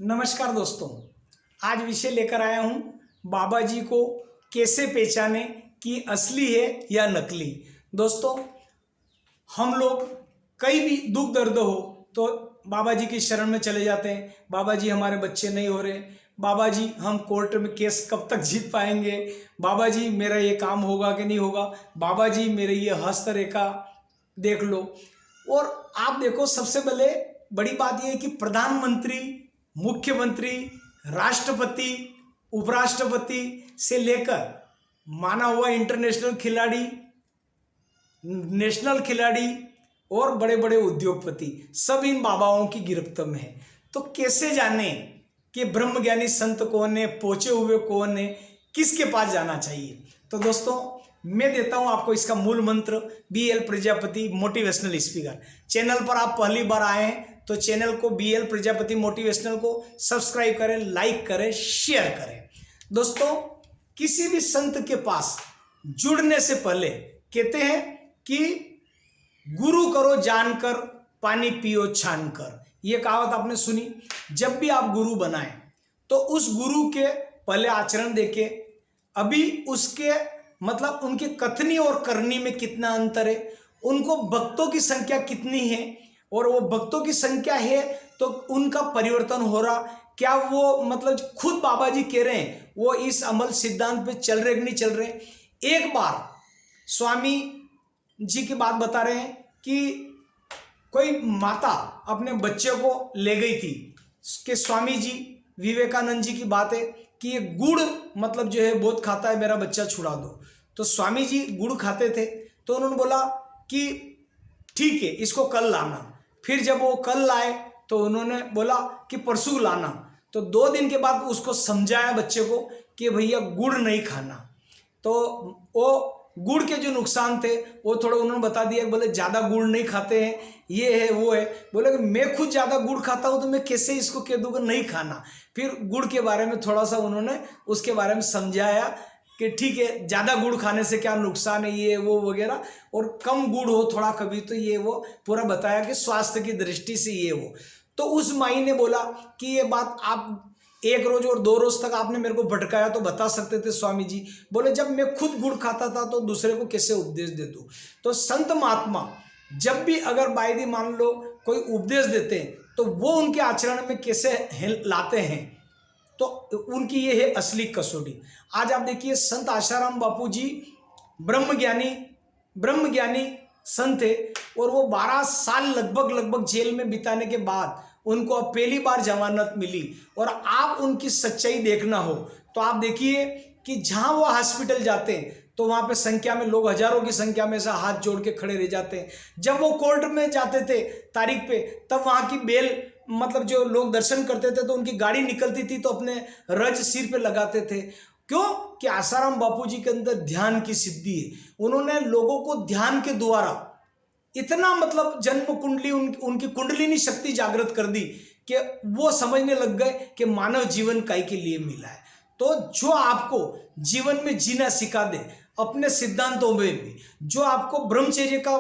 नमस्कार दोस्तों, आज विषय लेकर आया हूँ बाबा जी को कैसे पहचाने कि असली है या नकली। दोस्तों, हम लोग कई भी दुख दर्द हो तो बाबा जी की शरण में चले जाते हैं। बाबा जी हमारे बच्चे नहीं हो रहे, बाबा जी हम कोर्ट में केस कब तक जीत पाएंगे, बाबा जी मेरा ये काम होगा कि नहीं होगा, बाबा जी मेरे ये हस्तरेखा देख लो। और आप देखो, सबसे पहले बड़ी बात यह है कि प्रधानमंत्री, मुख्यमंत्री, राष्ट्रपति, उपराष्ट्रपति से लेकर माना हुआ इंटरनेशनल खिलाड़ी, नेशनल खिलाड़ी और बड़े बड़े उद्योगपति सब इन बाबाओं की गिरफ्त में है। तो कैसे जाने कि ब्रह्मज्ञानी संत कौन है, पहुंचे हुए कौन है, किसके पास जाना चाहिए? तो दोस्तों, मैं देता हूं आपको इसका मूल मंत्र। BL Prajapati motivational speaker. Channel पर आप पहली बार आए हैं तो चैनल को BL प्रजापति मोटिवेशनल को सब्सक्राइब करें, लाइक करें, शेयर करें। दोस्तों, किसी भी संत के पास जुड़ने से पहले कहते हैं कि गुरु करो जानकर, पानी पियो छान कर। ये कहावत आपने सुनी। जब भी आप गुरु बनाएं तो उस गुरु के पहले आचरण देखें, अभी उसके मतलब उनके कथनी और करनी में कितना अंतर है, उनको भक्तों की संख्या कितनी है, और वो भक्तों की संख्या है तो उनका परिवर्तन हो रहा क्या, वो मतलब खुद बाबा जी कह रहे हैं वो इस अमल सिद्धांत पे चल रहे कि नहीं चल रहे। एक बार स्वामी जी की बात बता रहे हैं कि कोई माता अपने बच्चे को ले गई थी कि स्वामी जी, विवेकानंद जी की बात है कि ये गुड़ मतलब जो है बहुत खाता है, मेरा बच्चा छुड़ा दो। तो स्वामी जी गुड़ खाते थे तो उन्होंने बोला कि ठीक है, इसको कल लाना। फिर जब वो कल लाए तो उन्होंने बोला कि परसों लाना। तो 2 दिन के बाद उसको समझाया बच्चे को कि भैया गुड़ नहीं खाना। तो वो गुड़ के जो नुकसान थे वो थोड़ा उन्होंने बता दिया। बोले ज़्यादा गुड़ नहीं खाते हैं, ये है वो है। बोले कि मैं खुद ज़्यादा गुड़ खाता हूँ तो मैं कैसे इसको कह दूँगा नहीं खाना। फिर गुड़ के बारे में थोड़ा सा उन्होंने उसके बारे में समझाया कि ठीक है, ज़्यादा गुड़ खाने से क्या नुकसान है, ये वो वगैरह, और कम गुड़ हो थोड़ा कभी तो ये वो पूरा बताया कि स्वास्थ्य की दृष्टि से ये वो। तो उस माई ने बोला कि ये बात आप 1 रोज और 2 रोज तक आपने मेरे को भटकाया तो बता सकते थे स्वामी जी। बोले जब मैं खुद गुड़ खाता था तो दूसरे को कैसे उपदेश दे दूँ। तो संत महात्मा जब भी अगर बायदी मान लो कोई उपदेश देते हैं तो वो उनके आचरण में कैसे लाते हैं, तो उनकी ये है असली कसौटी। आज आप देखिए, संत आशाराम बापू जी ब्रह्मज्ञानी संत थे और वो 12 साल लगभग जेल में बिताने के बाद उनको अब पहली बार जमानत मिली। और आप उनकी सच्चाई देखना हो तो आप देखिए कि जहां वो हॉस्पिटल जाते हैं तो वहां पे संख्या में लोग, हजारों की संख्या में से हाथ जोड़ के खड़े रह जाते हैं। जब वो कोर्ट में जाते थे तारीख पे, तब वहां की बेल मतलब जो लोग दर्शन करते थे तो उनकी गाड़ी निकलती थी तो अपने रज सिर पे लगाते थे। क्यों? कि आसाराम बापू जी के अंदर ध्यान की सिद्धि है। उन्होंने लोगों को ध्यान के द्वारा इतना मतलब जन्म कुंडली उनकी कुंडलिनी शक्ति जागृत कर दी कि वो समझने लग गए कि मानव जीवन काहे के लिए मिला है। तो जो आपको जीवन में जीना सिखा दे, अपने सिद्धांतों में भी जो आपको ब्रह्मचर्य का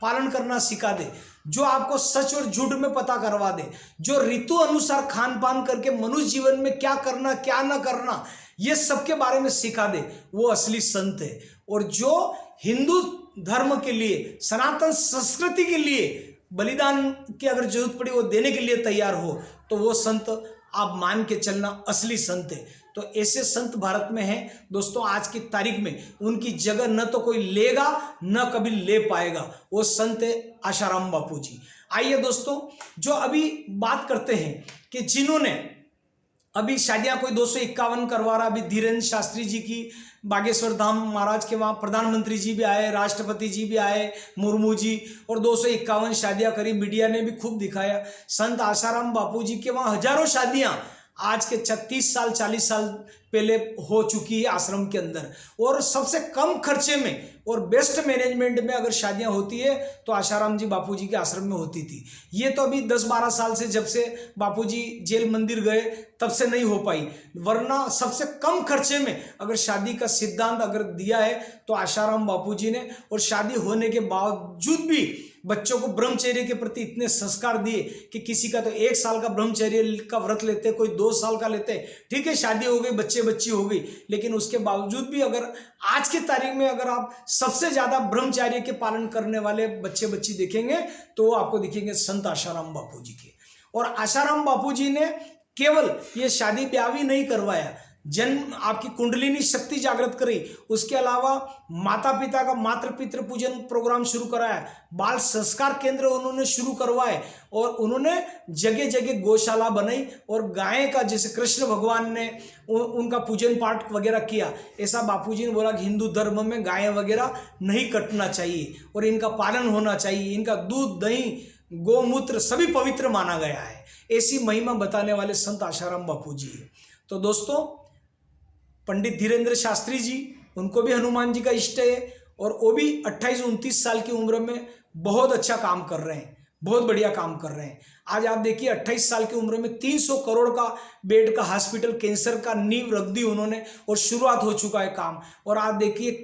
पालन करना सिखा दे, जो आपको सच और झूठ में पता करवा दे, जो ऋतु अनुसार खान पान करके मनुष्य जीवन में क्या करना क्या ना करना ये सबके बारे में सिखा दे, वो असली संत है। और जो हिंदू धर्म के लिए, सनातन संस्कृति के लिए बलिदान की अगर जरूरत पड़ी वो देने के लिए तैयार हो तो वो संत आप मान के चलना असली संत है। तो ऐसे संत भारत में हैं दोस्तों। आज की तारीख में उनकी जगह न तो कोई लेगा न कभी ले पाएगा। वो संत है आशाराम बापू जी। आइए दोस्तों, जो अभी बात करते हैं कि जिन्होंने अभी शादियां कोई 251 करवा रहा, अभी धीरेन्द्र शास्त्री जी की बागेश्वर धाम महाराज के वहाँ प्रधानमंत्री जी भी आए, राष्ट्रपति जी भी आए, मुर्मू जी, और 251 शादियां करी। मीडिया ने भी खूब दिखाया। संत आशाराम बापू जी के वहाँ हजारों शादियां आज के 36 साल 40 साल पहले हो चुकी है आश्रम के अंदर। और सबसे कम खर्चे में और बेस्ट मैनेजमेंट में अगर शादियां होती है तो आशाराम जी बापू जी के आश्रम में होती थी। ये तो अभी 10-12 साल से, जब से बापू जी जेल मंदिर गए तब से नहीं हो पाई, वरना सबसे कम खर्चे में अगर शादी का सिद्धांत अगर दिया है तो आशाराम बापू जी ने। और शादी होने के बावजूद भी बच्चों को ब्रह्मचर्य के प्रति इतने संस्कार दिए कि किसी का तो 1 साल का ब्रह्मचर्य का व्रत लेते, कोई 2 साल का लेते। ठीक है, शादी हो गई, बच्चे बच्ची हो गई, लेकिन उसके बावजूद भी अगर आज की तारीख में अगर आप सबसे ज्यादा ब्रह्मचर्य के पालन करने वाले बच्चे बच्ची देखेंगे तो वो आपको दिखेंगे संत आशाराम बापू जी के। और आशाराम बापू जी ने केवल ये शादी ब्याह भी नहीं करवाया, जन्म आपकी कुंडलिनी शक्ति जागृत करी, उसके अलावा माता पिता का मातृ पितृ पूजन प्रोग्राम शुरू कराया, बाल संस्कार केंद्र उन्होंने शुरू करवाए, और उन्होंने जगह जगह गौशाला बनाई और गाय का, जैसे कृष्ण भगवान ने उनका पूजन पाठ वगैरह किया, ऐसा बापूजी ने बोला कि हिंदू धर्म में गाय वगैरह नहीं कटना चाहिए और इनका पालन होना चाहिए, इनका दूध दही गौमूत्र सभी पवित्र माना गया है। ऐसी महिमा बताने वाले संत आशाराम बापू जी है। तो दोस्तों, पंडित धीरेन्द्र शास्त्री जी, उनको भी हनुमान जी का इष्ट है और वो भी 28-29 साल की उम्र में बहुत अच्छा काम कर रहे हैं, बहुत बढ़िया काम कर रहे हैं। आज आप देखिए 28 साल की उम्र में 300 करोड़ का बेड का हॉस्पिटल कैंसर का नींव रख दी उन्होंने और शुरुआत हो चुका है काम। और आप देखिए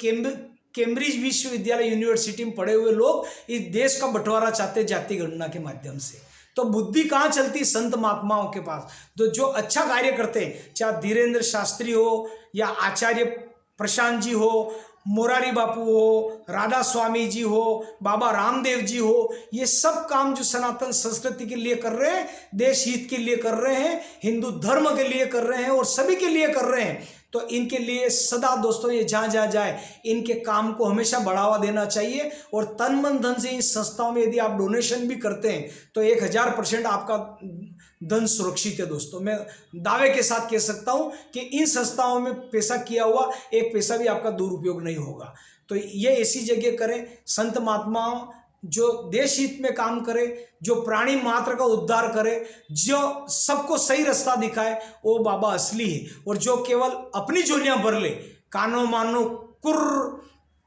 कैम्ब्रिज विश्वविद्यालय यूनिवर्सिटी में पढ़े हुए लोग इस देश का बंटवारा चाहते जाति गणना के माध्यम से। तो बुद्धि कहाँ चलती? संत महात्माओं के पास। तो जो अच्छा कार्य करते हैं, चाहे धीरेन्द्र शास्त्री हो या आचार्य प्रशांत जी हो, मोरारी बापू हो, राधा स्वामी जी हो, बाबा रामदेव जी हो, ये सब काम जो सनातन संस्कृति के लिए कर रहे हैं, देश हित के लिए कर रहे हैं, हिंदू धर्म के लिए कर रहे हैं और सभी के लिए कर रहे हैं। तो इनके लिए सदा दोस्तों, ये जहाँ जहाँ जाए इनके काम को हमेशा बढ़ावा देना चाहिए। और तन मन धन से इन संस्थाओं में यदि आप डोनेशन भी करते हैं तो 1000% आपका धन सुरक्षित है। दोस्तों, मैं दावे के साथ कह सकता हूं कि इन संस्थाओं में पैसा किया हुआ एक पैसा भी आपका दुरुपयोग नहीं होगा। तो ये ऐसी जगह करें, संत महात्माओं जो देश हित में काम करे, जो प्राणी मात्र का उद्धार करे, जो सबको सही रास्ता दिखाए, वो बाबा असली है। और जो केवल अपनी झोलियां भर ले, कानो मानो कुर,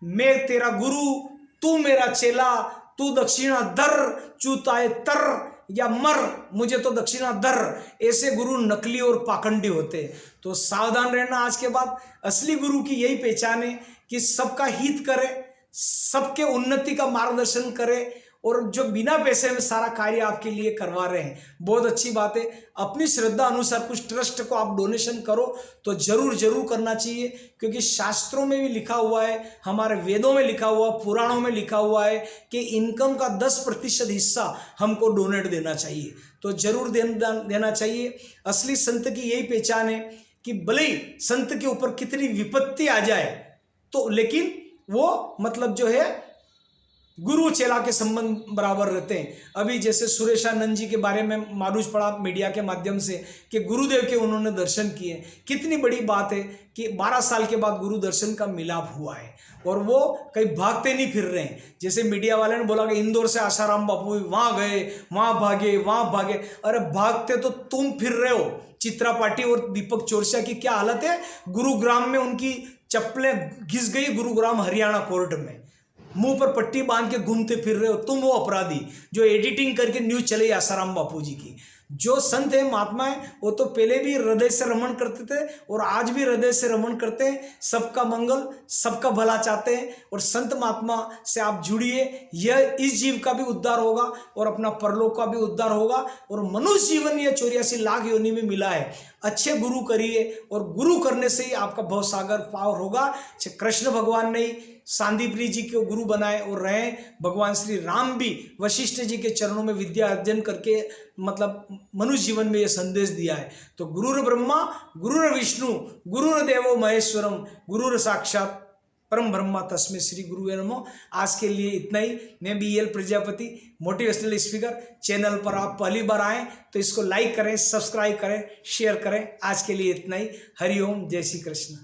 मैं तेरा गुरु, तू मेरा चेला, तू दक्षिणा दर, चूताए तर या मर, मुझे तो दक्षिणा दर, ऐसे गुरु नकली और पाखंडी होते। तो सावधान रहना। आज के बाद असली गुरु की यही पहचान है कि सबका हित करे, सबके उन्नति का मार्गदर्शन करे और जो बिना पैसे में सारा कार्य आपके लिए करवा रहे हैं, बहुत अच्छी बात है। अपनी श्रद्धा अनुसार कुछ ट्रस्ट को आप डोनेशन करो तो जरूर करना चाहिए, क्योंकि शास्त्रों में भी लिखा हुआ है, हमारे वेदों में लिखा हुआ, पुराणों में लिखा हुआ है कि इनकम का 10% हिस्सा हमको डोनेट देना चाहिए। तो जरूर देना चाहिए। असली संत की यही पहचान है कि भले ही संत के ऊपर कितनी विपत्ति आ जाए तो लेकिन वो मतलब जो है गुरु चेला के संबंध बराबर रहते हैं। अभी जैसे सुरेशानंद जी के बारे में मालूम पड़ा मीडिया के माध्यम से कि गुरुदेव के उन्होंने दर्शन किए। कितनी बड़ी बात है कि 12 साल के बाद गुरु दर्शन का मिलाप हुआ है और वो कहीं भागते नहीं फिर रहे हैं। जैसे मीडिया वाले ने बोला कि इंदौर से आशाराम बापू वहाँ गए, वहाँ भागे। अरे भागते तो तुम फिर रहे हो। चित्रा पाटी और दीपक चौरसिया की क्या हालत है, गुरुग्राम में उनकी चप्पलें घिस गई, गुरुग्राम हरियाणा कोर्ट में, मुंह पर पट्टी बांध के घूमते फिर रहे हो तुम, वो अपराधी जो एडिटिंग करके न्यूज चले आसाराम बापू जी की। जो संत है, महात्मा है, वो तो पहले भी हृदय से रमण करते थे और आज भी हृदय से रमण करते हैं। सबका मंगल, सबका भला चाहते हैं और संत महात्मा से आप जुड़िए। यह इस जीव का भी उद्धार होगा और अपना परलोक का भी उद्धार होगा। और मनुष्य जीवन यह 84 लाख योनि में मिला है। अच्छे गुरु करिए और गुरु करने से ही आपका भवसागर पार होगा। कृष्ण भगवान ने सांदीपनी जी को गुरु बनाए और रहे। भगवान श्री राम भी वशिष्ठ जी के चरणों में विद्या अर्जन करके मतलब मनुष्य जीवन में यह संदेश दिया है। तो गुरुर ब्रह्मा गुरुर विष्णु गुरुर देवो महेश्वरम गुरुर साक्षात परम ब्रह्मा तस्मै श्री गुरुवे नमः। आज के लिए इतना ही। मैं BL Prajapati, motivational speaker. Channel पर आप पहली बार आए तो इसको लाइक करें, सब्सक्राइब करें, शेयर करें। आज के लिए इतना ही। हरिओम, जय श्री कृष्ण।